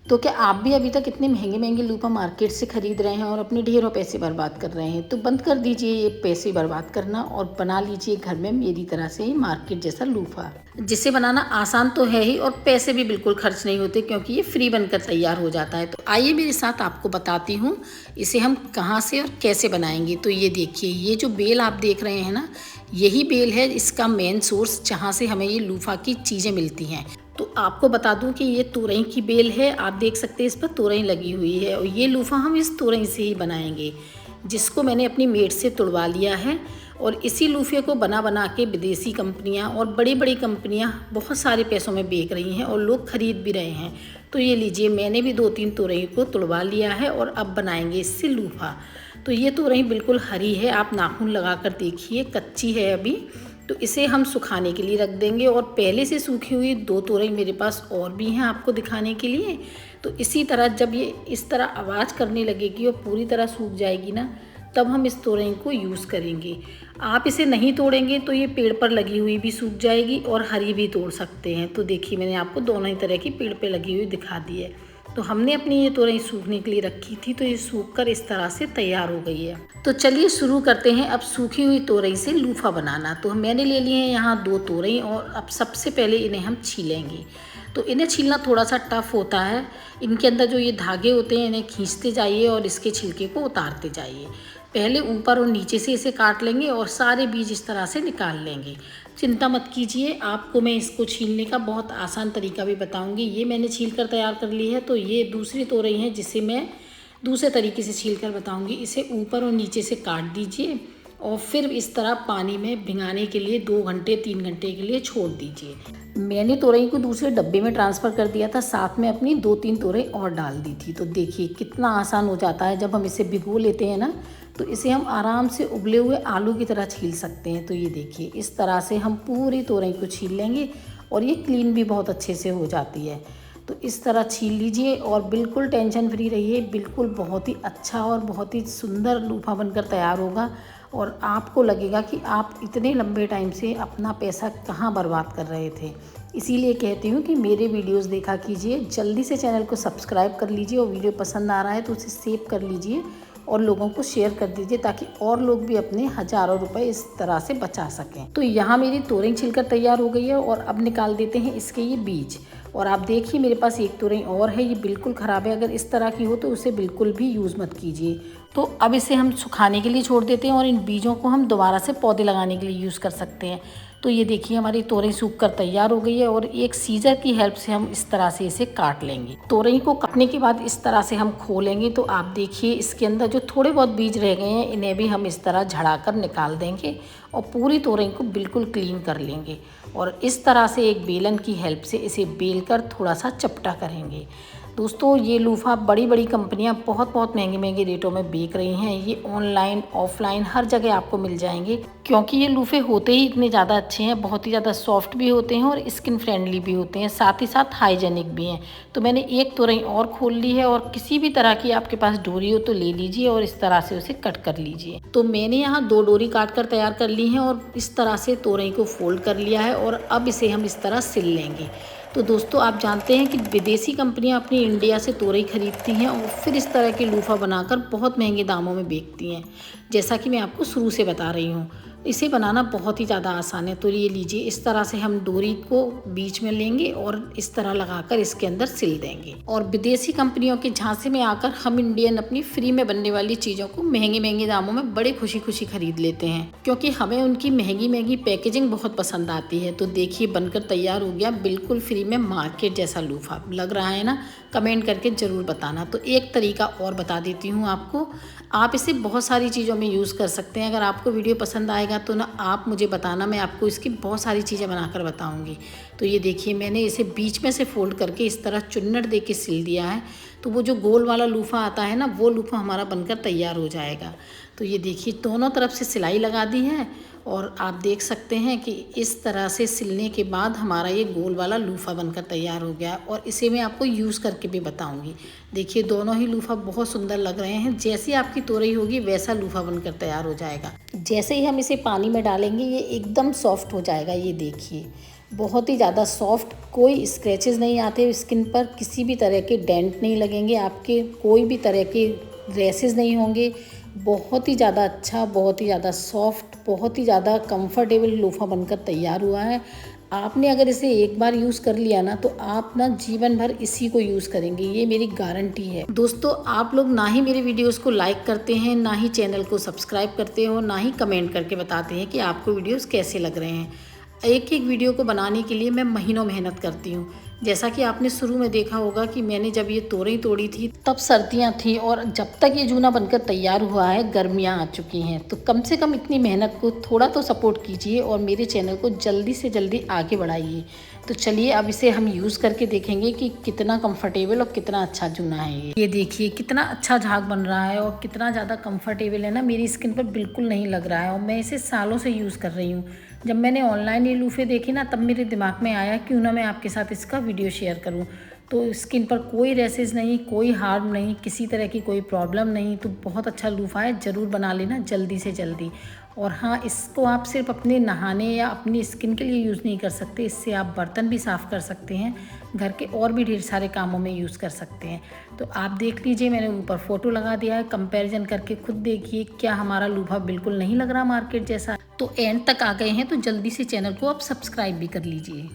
तो क्या आप भी अभी तक इतने महंगे महंगे लूफा मार्केट से खरीद रहे हैं और अपने ढेरों पैसे बर्बाद कर रहे हैं? तो बंद कर दीजिए ये पैसे बर्बाद करना और बना लीजिए घर में मेरी तरह से ही मार्केट जैसा लूफा, जिसे बनाना आसान तो है ही और पैसे भी बिल्कुल खर्च नहीं होते क्योंकि ये फ्री बनकर तैयार हो जाता है। तो आइए मेरे साथ आपको बताती हूँ इसे हम कहाँ से और कैसे बनाएंगे। तो ये देखिए, ये जो बेल आप देख रहे हैं ना, यही बेल है इसका मेन सोर्स, जहाँ से हमें ये लूफा की चीज़ें मिलती हैं। तो आपको बता दूं कि ये तुरई की बेल है, आप देख सकते हैं इस पर तुरई लगी हुई है और ये लूफा हम इस तुरई से ही बनाएंगे, जिसको मैंने अपनी मेड से तुड़वा लिया है। और इसी लूफे को बना बना के विदेशी कंपनियां और बड़ी बड़ी कंपनियां बहुत सारे पैसों में बेच रही हैं और लोग खरीद भी रहे हैं। तो ये लीजिए, मैंने भी 2-3 तुरई को तुड़वा लिया है और अब बनाएंगे इससे लूफा। तो ये तुरई बिल्कुल हरी है, आप नाखून लगा कर देखिए, कच्ची है अभी। तो इसे हम सुखाने के लिए रख देंगे और पहले से सूखी हुई 2 तोरई मेरे पास और भी हैं आपको दिखाने के लिए। तो इसी तरह जब ये इस तरह आवाज़ करने लगेगी और पूरी तरह सूख जाएगी ना, तब हम इस तोरई को यूज़ करेंगे। आप इसे नहीं तोड़ेंगे तो ये पेड़ पर लगी हुई भी सूख जाएगी और हरी भी तोड़ सकते हैं। तो देखिए, मैंने आपको दोनों ही तरह की पेड़ पे लगी हुई दिखा दी है। तो हमने अपनी ये तोरई सूखने के लिए रखी थी, तो ये सूख कर इस तरह से तैयार हो गई है। तो चलिए शुरू करते हैं अब सूखी हुई तोरई से लूफा बनाना। तो मैंने ले लिए हैं यहाँ 2 तोरई और अब सबसे पहले इन्हें हम छीलेंगे। तो इन्हें छीलना थोड़ा सा टफ होता है। इनके अंदर जो ये धागे होते हैं, इन्हें खींचते जाइए और इसके छिलके को उतारते जाइए। पहले ऊपर और नीचे से इसे काट लेंगे और सारे बीज इस तरह से निकाल लेंगे। चिंता मत कीजिए, आपको मैं इसको छीलने का बहुत आसान तरीका भी बताऊंगी। ये मैंने छील कर तैयार कर ली है। तो ये दूसरी तोरई है जिसे मैं दूसरे तरीके से छील कर बताऊंगी। इसे ऊपर और नीचे से काट दीजिए और फिर इस तरह पानी में भिगाने के लिए 2 घंटे 3 घंटे के लिए छोड़ दीजिए। मैंने तोरई को दूसरे डब्बे में ट्रांसफ़र कर दिया था, साथ में अपनी 2-3 तोरई और डाल दी थी। तो देखिए कितना आसान हो जाता है जब हम इसे भिगो लेते हैं ना, तो इसे हम आराम से उबले हुए आलू की तरह छील सकते हैं। तो ये देखिए, इस तरह से हम पूरी तोरई को छील लेंगे और ये क्लीन भी बहुत अच्छे से हो जाती है। तो इस तरह छील लीजिए और बिल्कुल टेंशन फ्री रहिए। बिल्कुल बहुत ही अच्छा और बहुत ही सुंदर लूफा बनकर तैयार होगा और आपको लगेगा कि आप इतने लंबे टाइम से अपना पैसा कहाँ बर्बाद कर रहे थे। इसीलिए कहती हूँ कि मेरे वीडियोस देखा कीजिए, जल्दी से चैनल को सब्सक्राइब कर लीजिए और वीडियो पसंद आ रहा है तो उसे सेव कर लीजिए और लोगों को शेयर कर दीजिए ताकि और लोग भी अपने हज़ारों रुपए इस तरह से बचा सकें। तो यहाँ मेरी तोरई छिलकर तैयार हो गई है और अब निकाल देते हैं इसके ये बीज। और आप देखिए, मेरे पास एक तोरई और है, ये बिल्कुल ख़राब है। अगर इस तरह की हो तो उसे बिल्कुल भी यूज़ मत कीजिए। तो अब इसे हम सुखाने के लिए छोड़ देते हैं और इन बीजों को हम दोबारा से पौधे लगाने के लिए यूज़ कर सकते हैं। तो ये देखिए, हमारी तोरई सूख कर तैयार हो गई है और एक सीजर की हेल्प से हम इस तरह से इसे काट लेंगे। तोरई को काटने के बाद इस तरह से हम खोलेंगे तो आप देखिए, इसके अंदर जो थोड़े बहुत बीज रह गए हैं इन्हें भी हम इस तरह झड़ा कर निकाल देंगे और पूरी तोरई को बिल्कुल क्लीन कर लेंगे और इस तरह से एक बेलन की हेल्प से इसे बेल कर थोड़ा सा चपटा करेंगे। दोस्तों, ये लूफा बड़ी बड़ी कंपनियां बहुत बहुत महंगे महंगे रेटों में बेच रही हैं। ये ऑनलाइन ऑफलाइन हर जगह आपको मिल जाएंगे क्योंकि ये लूफे होते ही इतने ज़्यादा अच्छे हैं, बहुत ही ज़्यादा सॉफ्ट भी होते हैं और स्किन फ्रेंडली भी होते हैं, साथ ही साथ हाइजेनिक भी हैं। तो मैंने एक तोरई और खोल ली है और किसी भी तरह की आपके पास डोरी हो तो ले लीजिए और इस तरह से उसे कट कर लीजिए। तो मैंने यहाँ 2 डोरी काट कर तैयार कर ली हैं और इस तरह से तोरई को फोल्ड कर लिया है और अब इसे हम इस तरह सिल लेंगे। तो दोस्तों, आप जानते हैं कि विदेशी कंपनियां अपनी इंडिया से तोरई खरीदती हैं और फिर इस तरह के लूफा बनाकर बहुत महंगे दामों में बेचती हैं, जैसा कि मैं आपको शुरू से बता रही हूँ। इसे बनाना बहुत ही ज़्यादा आसान है। तो ये लीजिए, इस तरह से हम डोरी को बीच में लेंगे और इस तरह लगाकर इसके अंदर सिल देंगे। और विदेशी कंपनियों के झांसे में आकर हम इंडियन अपनी फ्री में बनने वाली चीज़ों को महंगे महंगे दामों में बड़े खुशी खुशी खरीद लेते हैं क्योंकि हमें उनकी महंगी महंगी पैकेजिंग बहुत पसंद आती है। तो देखिए, बनकर तैयार हो गया बिल्कुल फ्री में मार्केट जैसा लूफा। लग रहा है ना? कमेंट करके ज़रूर बताना। तो एक तरीका और बता देती हूँ आपको, आप इसे बहुत सारी चीज़ों में यूज़ कर सकते हैं। अगर आपको वीडियो पसंद आएगा तो ना आप मुझे बताना, मैं आपको इसकी बहुत सारी चीज़ें बनाकर बताऊंगी। तो ये देखिए, मैंने इसे बीच में से फोल्ड करके इस तरह चुन्नट दे के सिल दिया है। तो वो जो गोल वाला लूफा आता है ना, वो लूफा हमारा बनकर तैयार हो जाएगा। तो ये देखिए, दोनों तरफ से सिलाई लगा दी है और आप देख सकते हैं कि इस तरह से सिलने के बाद हमारा ये गोल वाला लूफा बनकर तैयार हो गया और इसे मैं आपको यूज़ करके भी बताऊंगी। देखिए, दोनों ही लूफा बहुत सुंदर लग रहे हैं। जैसी आपकी तोरई होगी वैसा लूफा बनकर तैयार हो जाएगा। जैसे ही हम इसे पानी में डालेंगे ये एकदम सॉफ्ट हो जाएगा। ये देखिए, बहुत ही ज़्यादा सॉफ्ट, कोई स्क्रैचेस नहीं आते स्किन पर, किसी भी तरह के डेंट नहीं लगेंगे आपके, कोई भी तरह के रैसेस नहीं होंगे। बहुत ही ज़्यादा अच्छा, बहुत ही ज़्यादा सॉफ्ट, बहुत ही ज़्यादा कंफर्टेबल लोफा बनकर तैयार हुआ है। आपने अगर इसे एक बार यूज़ कर लिया ना तो आप ना जीवन भर इसी को यूज़ करेंगे, ये मेरी गारंटी है। दोस्तों, आप लोग ना ही मेरे वीडियोस को लाइक करते हैं, ना ही चैनल को सब्सक्राइब करते हो, ना ही कमेंट करके बताते हैं कि आपको वीडियोस कैसे लग रहे हैं। एक एक वीडियो को बनाने के लिए मैं महीनों मेहनत करती हूँ। जैसा कि आपने शुरू में देखा होगा कि मैंने जब ये तोरई तोड़ी थी तब सर्दियाँ थी, और जब तक ये जूना बनकर तैयार हुआ है गर्मियाँ आ चुकी हैं। तो कम से कम इतनी मेहनत को थोड़ा तो सपोर्ट कीजिए और मेरे चैनल को जल्दी से जल्दी आगे बढ़ाइए। तो चलिए अब इसे हम यूज़ करके देखेंगे कि कितना कंफर्टेबल और कितना अच्छा जूना है ये देखिए कितना अच्छा झाग बन रहा है और कितना ज़्यादा कंफर्टेबल है ना, मेरी स्किन पर बिल्कुल नहीं लग रहा है और मैं इसे सालों से यूज़ कर रही हूँ। जब मैंने ऑनलाइन ये लूफ़े देखे ना तब मेरे दिमाग में आया क्यों ना मैं आपके साथ इसका वीडियो शेयर करूं। तो स्किन पर कोई रैसेस नहीं, कोई हार्म नहीं, किसी तरह की कोई प्रॉब्लम नहीं। तो बहुत अच्छा लूफ़ा है, ज़रूर बना लेना जल्दी से जल्दी। और हाँ, इसको आप सिर्फ अपने नहाने या अपनी स्किन के लिए यूज़ नहीं कर सकते, इससे आप बर्तन भी साफ़ कर सकते हैं, घर के और भी ढेर सारे कामों में यूज़ कर सकते हैं। तो आप देख लीजिए, मैंने ऊपर फ़ोटो लगा दिया है, कंपैरिजन करके खुद देखिए क्या हमारा लूफ़ा बिल्कुल नहीं लग रहा मार्केट जैसा। तो एंड तक आ गए हैं तो जल्दी से चैनल को आप सब्सक्राइब भी कर लीजिए।